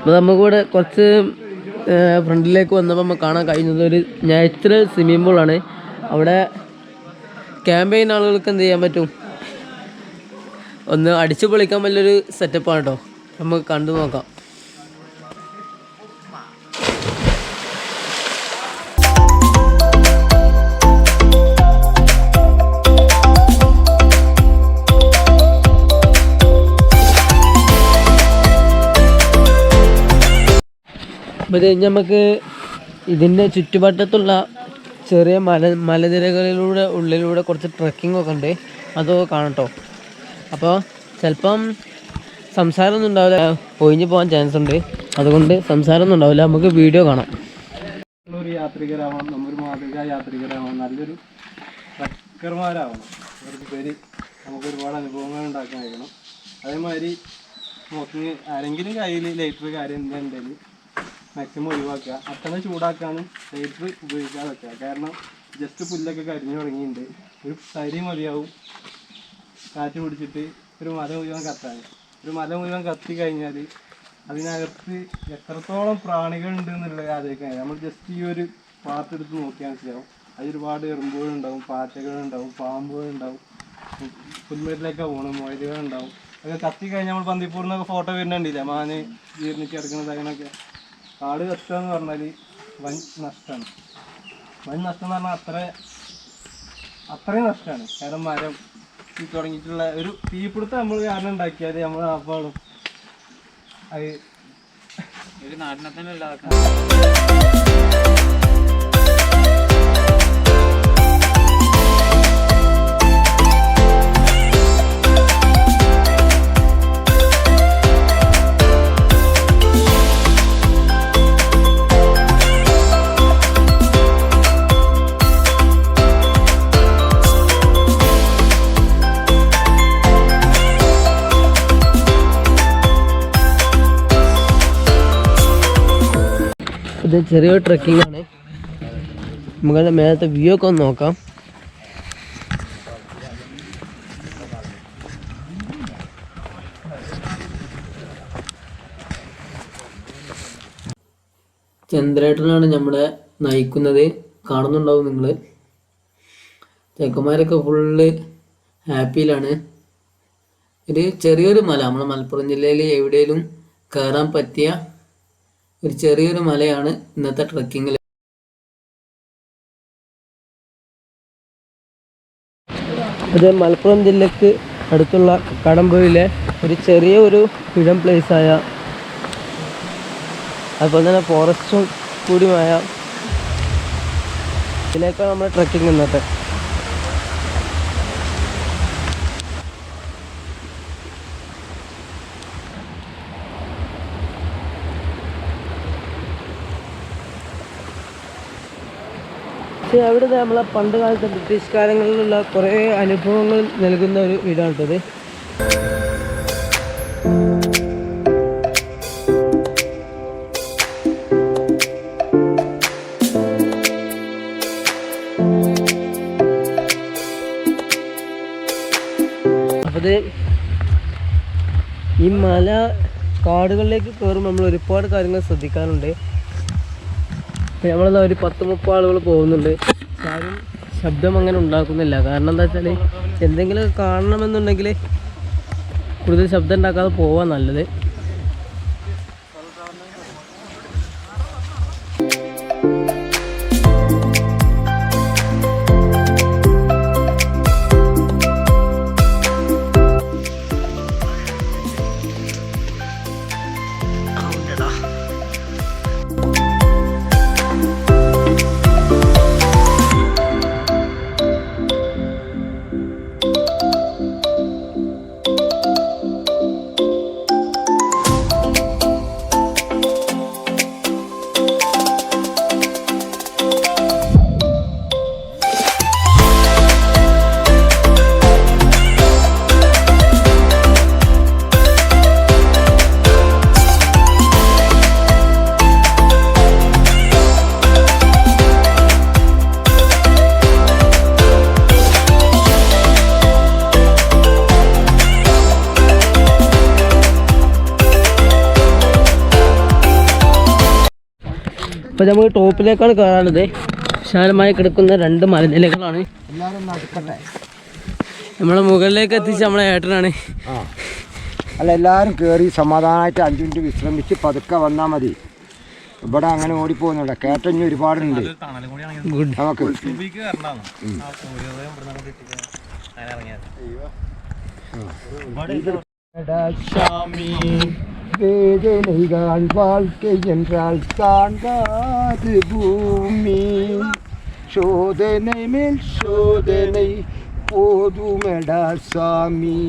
അപ്പോൾ നമുക്കിവിടെ കുറച്ച് ഫ്രണ്ടിലേക്ക് വന്നപ്പോൾ നമുക്ക് കാണാൻ കഴിയുന്നത് ഒരു നാച്ചുറൽ സ്വിമ്മിംഗ് പൂളാണ്. അവിടെ ക്യാമ്പ് ചെയ്യുന്ന ആളുകൾക്ക് എന്ത് ചെയ്യാൻ പറ്റും, ഒന്ന് അടിച്ചു പൊളിക്കാൻ വലിയൊരു സെറ്റപ്പാണ് കേട്ടോ. നമുക്ക് കണ്ടു നോക്കാം. അപ്പോൾ ഇത് കഴിഞ്ഞ് നമുക്ക് ഇതിൻ്റെ ചുറ്റുവട്ടത്തുള്ള ചെറിയ മലനിരകളിലൂടെ ഉള്ളിലൂടെ കുറച്ച് ട്രക്കിങ്ങൊക്കെ ഉണ്ട്, അതൊക്കെ കാണട്ടോ. അപ്പോൾ ചിലപ്പം സംസാരമൊന്നും ഉണ്ടാവില്ല, ഒഴിഞ്ഞു പോകാൻ ചാൻസ് ഉണ്ട്, അതുകൊണ്ട് സംസാരമൊന്നും ഉണ്ടാവില്ല. നമുക്ക് വീഡിയോ കാണാം. ഒരു യാത്രികരാവണം, നമ്മൊരു മാതൃകാ യാത്രികരാവണം, നല്ലൊരു ട്രക്കർമാരാവണം. അവർക്ക് പേര് നമുക്ക് ഒരുപാട് അനുഭവങ്ങൾ ഉണ്ടാക്കാൻ കഴിയണം. അതേമാതിരി സ്മോക്കിങ് ആരെങ്കിലും കയ്യിൽ ലൈറ്റർ കാര്യം എന്തുണ്ടെങ്കിൽ മാക്സിമം ഒഴിവാക്കുക. അത്തന്നെ ചൂടാക്കാനും ലൈറ്റർ ഉപയോഗിക്കാതെ വെക്കുക. കാരണം ജസ്റ്റ് പുല്ലൊക്കെ കരിഞ്ഞു തുടങ്ങിയിട്ടുണ്ട്. ഒരു തരി മതിയാവും കാറ്റ് പിടിച്ചിട്ട് ഒരു മല മുഴുവൻ കത്താൻ. ഒരു മല മുഴുവൻ കത്തി കഴിഞ്ഞാൽ അതിനകത്ത് എത്രത്തോളം പ്രാണികളുണ്ട് എന്നുള്ളത് ആലോചിക്കാൻ. നമ്മൾ ജസ്റ്റ് ഈ ഒരു പാർട്ട് എടുത്ത് നോക്കിയാൽ മനസ്സിലാവും. അതിലൊരുപാട് എറുമ്പുകളുണ്ടാവും, പാറ്റകളുണ്ടാവും, പാമ്പുകളുണ്ടാവും, പുൽമേട്ടിലൊക്കെ പോകണം, മൊയലുകളുണ്ടാവും. അതൊക്കെ കത്തി കഴിഞ്ഞാൽ നമ്മൾ പന്തിപ്പൂർന്നൊക്കെ ഫോട്ടോ വരുന്നുണ്ടില്ല, മാന് ജീർണിച്ച് കിടക്കുന്നത്. അങ്ങനെയൊക്കെ കാട് കത്തുക എന്ന് പറഞ്ഞാൽ വൻ നഷ്ടമാണ്. വൻ നഷ്ടം എന്ന് പറഞ്ഞാൽ അത്രയും നഷ്ടമാണ്. കാരണം മരം തുടങ്ങിയിട്ടുള്ള ഒരു തീപിടുത്തം നമ്മൾ കാരണം ഉണ്ടാക്കിയാൽ നമ്മൾ അപ്പാടും അത് ഒരു നാടിനെ തന്നെ ഇല്ലാതാക്കാം. ഇത് ചെറിയൊരു ട്രക്കിംഗ് ആണ്. നമുക്കതിൻ്റെ മേലത്തെ വ്യൂ ഒക്കെ ഒന്ന് നോക്കാം. ചന്ദ്രേട്ടനാണ് നമ്മളെ നയിക്കുന്നത്, കാണുന്നുണ്ടാവും നിങ്ങൾ. ചെക്കന്മാരൊക്കെ ഫുള്ള് ഹാപ്പിയിലാണ്. ഒരു ചെറിയൊരു മല, നമ്മുടെ മലപ്പുറം ജില്ലയിൽ എവിടെയെങ്കിലും കയറാൻ പറ്റിയ ഒരു ചെറിയൊരു മലയാണ് ഇന്നത്തെ ട്രക്കിങ്ങിൽ. അത് മലപ്പുറം ജില്ലക്ക് അടുത്തുള്ള കടമ്പയിലെ ഒരു ചെറിയ ഒരു ഹിഡൻ പ്ലേസായ, അതുപോലെ തന്നെ ഫോറസ്റ്റും കൂടിയുമായ ഇതിലേക്കാണ് നമ്മുടെ ട്രക്കിംഗ് ഇന്നത്തെ. പക്ഷേ അവിടെ നമ്മളെ പണ്ട് കാലത്തെ ബ്രിട്ടീഷ് കാലങ്ങളിലുള്ള കുറേ അനുഭവങ്ങൾ നൽകുന്ന ഒരു വീടാണ് കേട്ടത്. അപ്പോൾ ഈ മല കാടുകളിലേക്ക് കയറുമ്പോൾ നമ്മൾ ഒരുപാട് കാര്യങ്ങൾ ശ്രദ്ധിക്കാറുണ്ട്. നമ്മളെന്താ ഒരു 10-30 ആളുകൾ പോകുന്നുണ്ട്. ആരും ശബ്ദം അങ്ങനെ ഉണ്ടാക്കുന്നില്ല. കാരണം എന്താ വെച്ചാൽ എന്തെങ്കിലും കാണണമെന്നുണ്ടെങ്കിൽ കൂടുതൽ ശബ്ദം ഉണ്ടാക്കാതെ പോവാൻ നല്ലത്. അപ്പോൾ നമുക്ക് ടോപ്പിലേക്കാണ് കയറാനുള്ളത്. വിശാലമായി കിടക്കുന്ന 2 മലനിലകളാണ്. നമ്മളെ മുകളിലേക്ക് എത്തിച്ച് നമ്മളെ ഏട്ടനാണ്. അല്ല, എല്ലാവരും കയറി സമാധാനമായിട്ട് 5 മിനിറ്റ് വിശ്രമിച്ച് പതുക്കെ വന്നാൽ മതി. ഇവിടെ അങ്ങനെ ഓടിപ്പോകുന്നുണ്ട്. കേട്ടഞ്ഞ് ഒരുപാടുണ്ട്. നമുക്ക് வேதனைதான் வாழ்க்கை என்றால் தாண்டாது பூமி, சோதனை மேல் சோதனை போதுமடா சாமி.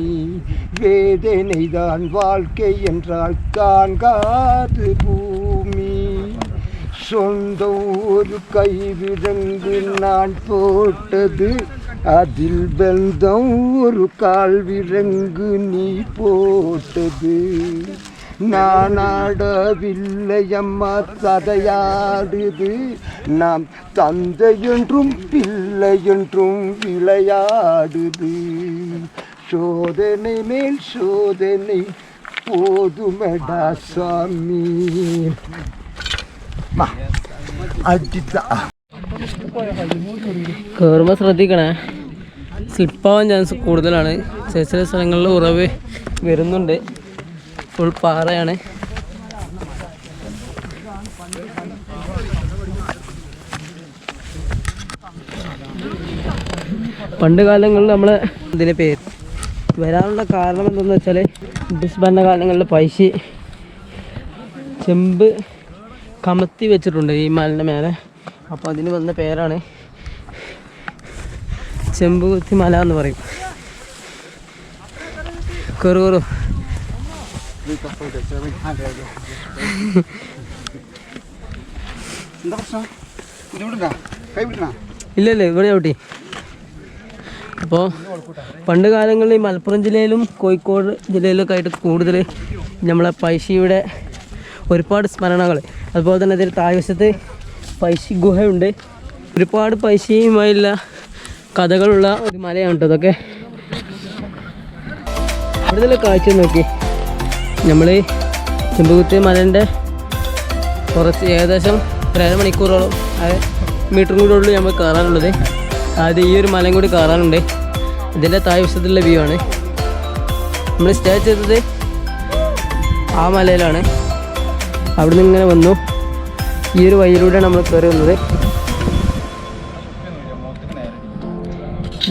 வேதனைதான் வாழ்க்கை என்றால் தாங்காது பூமி, சொந்த ஒரு கைவிரங்கு நான் போட்டது, அதில் பந்தம் ஒரு கால் விரங்கு நீ போட்டது. நான் ஆடவில்லை அம்மா சதையாடுது, நாம் தந்தை என்றும் பிள்ளை என்றும் விளையாடுது. சோதனை மேல் சோதனை போதுமடா சாமி. കയറുമ്പോൾ ശ്രദ്ധിക്കണേ, സ്ലിപ്പാവാൻ ചാൻസ് കൂടുതലാണ്. ചില ചില സ്ഥലങ്ങളിൽ ഉറവ് വരുന്നുണ്ട്. ഫുൾ പാറയാണ്. പണ്ട് കാലങ്ങളിൽ നമ്മൾ ഇതിൻ്റെ പേര് വരാനുള്ള കാരണം എന്തെന്ന് വെച്ചാൽ, ബ്രിട്ടീഷ് ഭരണകാലങ്ങളിൽ പൈസ ചെമ്പ് കമത്തി വെച്ചിട്ടുണ്ട് ഈ മലിൻ്റെ മേലെ. അപ്പോൾ അതിന് വന്ന പേരാണ് ചെമ്പ് കുത്തി മല എന്ന് പറയും. കയറു ഇല്ലല്ലേ, ഇവിടെ ചവിട്ടി. അപ്പോൾ പണ്ട് കാലങ്ങളിൽ ഈ മലപ്പുറം ജില്ലയിലും കോഴിക്കോട് ജില്ലയിലൊക്കെ ആയിട്ട് കൂടുതൽ നമ്മളെ പൈസയുടെ ഒരുപാട് സ്മരണകൾ. അതുപോലെ തന്നെ ഇതിൽ താഴ്വശത്ത് പൈസ ഗുഹയുണ്ട്. ഒരുപാട് പൈസയുമായുള്ള കഥകളുള്ള ഒരു മലയാണ് കേട്ടോ ഇതൊക്കെ. കൂടുതൽ കാഴ്ച നോക്കി നമ്മൾ ചെമ്പുകുത്തി മലേൻ്റെ കുറച്ച് ഏകദേശം 1.5 മണിക്കൂറോളം മീറ്ററും കൂടെ ഉള്ളൂ നമ്മൾ കയറാനുള്ളത്. ആദ്യം ഈ ഒരു മലയും കൂടി കയറാനുണ്ട്. ഇതിൻ്റെ താഴ്വശത്തുള്ള വ്യൂ ആണ്. നമ്മൾ സ്റ്റേ ചെയ്തത് ആ മലയിലാണ്. അവിടെ നിന്ന് ഇങ്ങനെ വന്നു. ഈ ഒരു വഴിയിലൂടെയാണ് നമ്മൾ കയറി വന്നത്.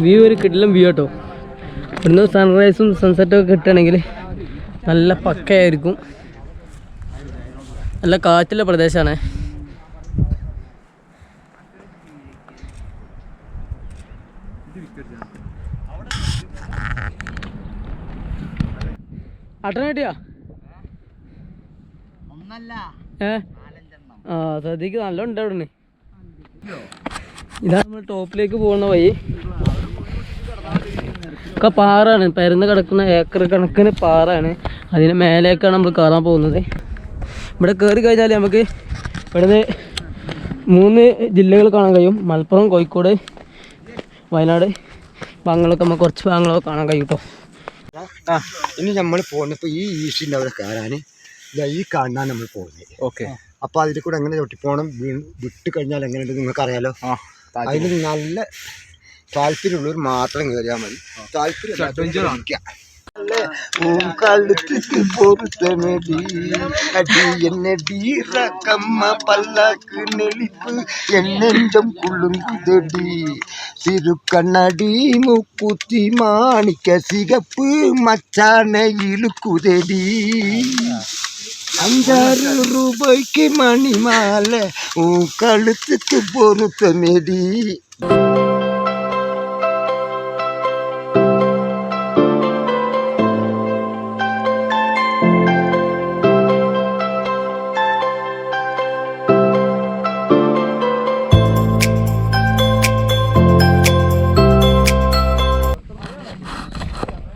വ്യൂ ഒരു കിടിലം വ്യൂ കേട്ടോ. ഇവിടുന്ന് സൺറൈസും സൺസെറ്റും ഒക്കെ കിട്ടുകയാണെങ്കിൽ നല്ല പക്കയായിരിക്കും. നല്ല കാറ്റുള്ള പ്രദേശമാണ്. അട്ടന കിട്ടിയാ? സദ്യക്ക് നല്ല ഉണ്ട് അവിടെ. ഇതാണ് നമ്മൾ ടോപ്പിലേക്ക് പോകുന്ന വഴി. ഒക്കെ പാറയാണ്, പരന്ന് കിടക്കുന്ന ഏക്കർ കണക്കിന് പാറയാണ്. അതിന് മേലേക്കാണ് നമ്മൾ കയറാൻ പോകുന്നത്. ഇവിടെ കയറി കഴിഞ്ഞാൽ നമുക്ക് ഇവിടുന്ന് 3 ജില്ലകൾ കാണാൻ കഴിയും. മലപ്പുറം, കോഴിക്കോട്, വയനാട് ഭാഗങ്ങളൊക്കെ നമുക്ക് കുറച്ച് ഭാഗങ്ങളൊക്കെ കാണാൻ കഴിയും കേട്ടോ. ഇനി നമ്മൾ പോകുന്നപ്പോൾ ഈ ഈസ്റ്റിൻ്റെ അവിടെ കയറാൻ ഈ കാണാൻ നമ്മൾ പോകുന്നത്. ഓക്കെ. അപ്പോൾ അതിൽ കൂടെ എങ്ങനെ ചവിട്ടി പോകണം, വിട്ട് കഴിഞ്ഞാൽ എങ്ങനെയുണ്ട് നിങ്ങൾക്കറിയാലോ. അതിന് നല്ല താല്പര്യമുള്ളവർ മാത്രം കയറിയാൽ മതി. താല്പര്യം கழுத்துக்கு பொறுத்தனடி அடி என்னடி ரக்கம்மா பல்லாக்கு நெளிப்பு என் நெஞ்சம் குழுங்குதடி. சிறு கண்ணடி முக்குத்தி மாணிக்க சிகப்பு மச்சான இழுக்குதடி. 5-6 ரூபாய்க்கு மணி மாலை உன் கழுத்துக்கு பொறுத்தனடி.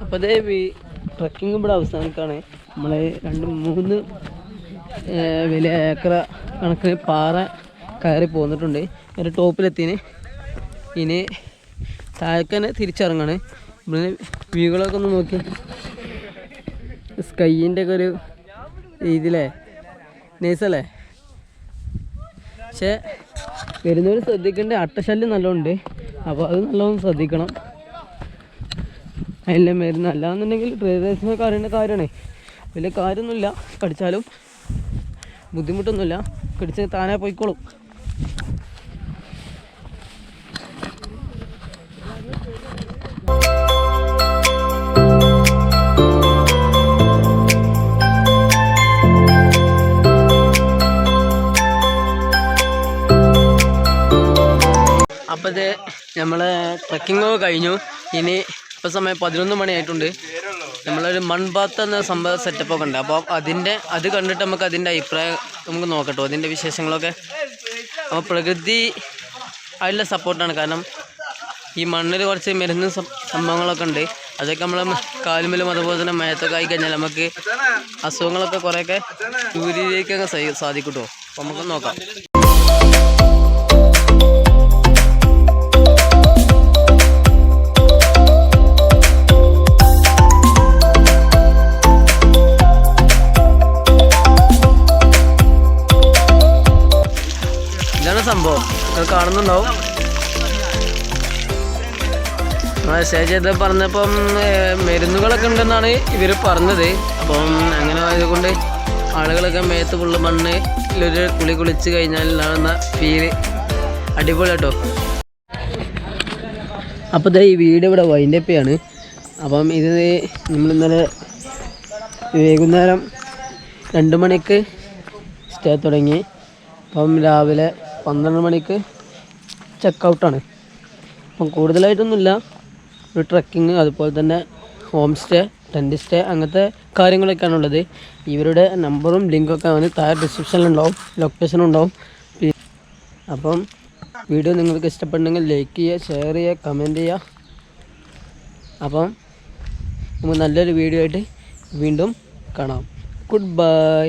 അപ്പോൾ അതേ ട്രക്കിംഗ് ഇവിടെ അവസാനിക്കാണ്. നമ്മൾ 2-3 വലിയ ഏക്കർ കണക്കിന് പാറ കയറി പോന്നിട്ടുണ്ട്. ഒരു ടോപ്പിലെത്തിന് ഇനി താഴേക്കന്നെ തിരിച്ചിറങ്ങാണ്. ഇവിടെ വ്യൂകളൊക്കെ ഒന്ന് നോക്കി. സ്കൈൻ്റെ ഒക്കെ ഒരു രീതിയിലേ നൈസല്ലേ. പക്ഷേ വരുന്നവർ ശ്രദ്ധിക്കേണ്ട അട്ടശല്യം നല്ലോണ്ട്. അപ്പോൾ അത് നല്ലോണം ശ്രദ്ധിക്കണം. അതിലെ മരുന്ന് അല്ലാന്നുണ്ടെങ്കിൽ ട്രേഡേഴ്സിനൊക്കെ അറിയേണ്ട കാര്യമാണ്. വലിയ കാര്യമൊന്നുമില്ല, കടിച്ചാലും ബുദ്ധിമുട്ടൊന്നുമില്ല, കടിച്ച് താനേ പോയിക്കോളും. അപ്പോൾ ഇത് നമ്മൾ ട്രക്കിങ്ങൊക്കെ കഴിഞ്ഞു. ഇനി ഇപ്പോൾ സമയം 11 മണിയായിട്ടുണ്ട്. നമ്മളൊരു മൺപാത്ത് എന്ന സംഭവ സെറ്റപ്പൊക്കെ ഉണ്ട്. അപ്പോൾ അത് കണ്ടിട്ട് നമുക്ക് അതിൻ്റെ അഭിപ്രായം നമുക്ക് നോക്കട്ടോ, അതിൻ്റെ വിശേഷങ്ങളൊക്കെ. അപ്പോൾ പ്രകൃതി അതിലുള്ള സപ്പോർട്ടാണ്. കാരണം ഈ മണ്ണിൽ കുറച്ച് മരുന്ന് സംഭവങ്ങളൊക്കെ ഉണ്ട്. അതൊക്കെ നമ്മൾ കാലുമേലും അതുപോലെ തന്നെ മേത്തൊക്കെ ആയി കഴിഞ്ഞാൽ നമുക്ക് അസുഖങ്ങളൊക്കെ കുറേയൊക്കെ ദൂരേക്കൊക്കെ സാധിക്കും കേട്ടോ. അപ്പോൾ നമുക്ക് നോക്കാം. ഇതാണ് സംഭവം, നിങ്ങൾ കാണുന്നുണ്ടാവും. മെസ്സേജ് ചെയ്ത് പറഞ്ഞപ്പം മരുന്നുകളൊക്കെ ഉണ്ടെന്നാണ് ഇവർ പറഞ്ഞത്. അപ്പം അങ്ങനെ ആയതുകൊണ്ട് ആളുകളൊക്കെ മേത്ത് ഫുള്ള് മണ്ണിലൊരു കുളിച്ച് കഴിഞ്ഞാൽ ഉണ്ടാകുന്ന ഫീല് അടിപൊളി കേട്ടോ. അപ്പോൾ ഇതാ ഈ വീട് ഇവിടെ വൈൻഡപ്പാണ്. അപ്പം ഇത് നമ്മളിന്നലെ വൈകുന്നേരം 2 മണിക്ക് സ്റ്റേ തുടങ്ങി. അപ്പം രാവിലെ 12 മണിക്ക് ചെക്കൗട്ടാണ്. അപ്പം കൂടുതലായിട്ടൊന്നുമില്ല, ഒരു ട്രക്കിങ്, അതുപോലെ തന്നെ ഹോം സ്റ്റേ, ടെൻറ്റ് സ്റ്റേ, അങ്ങനത്തെ കാര്യങ്ങളൊക്കെയാണ് ഉള്ളത്. ഇവരുടെ നമ്പറും ലിങ്കൊക്കെ അവന് താഴെ ഡിസ്ക്രിപ്ഷനിലുണ്ടാവും, ലൊക്കേഷനും ഉണ്ടാവും. അപ്പം വീഡിയോ നിങ്ങൾക്ക് ഇഷ്ടപ്പെട്ടെങ്കിൽ ലൈക്ക് ചെയ്യുക, ഷെയർ ചെയ്യുക, കമൻറ്റ് ചെയ്യുക. അപ്പം നമുക്ക് നല്ലൊരു വീഡിയോ ആയിട്ട് വീണ്ടും കാണാം. Good bye.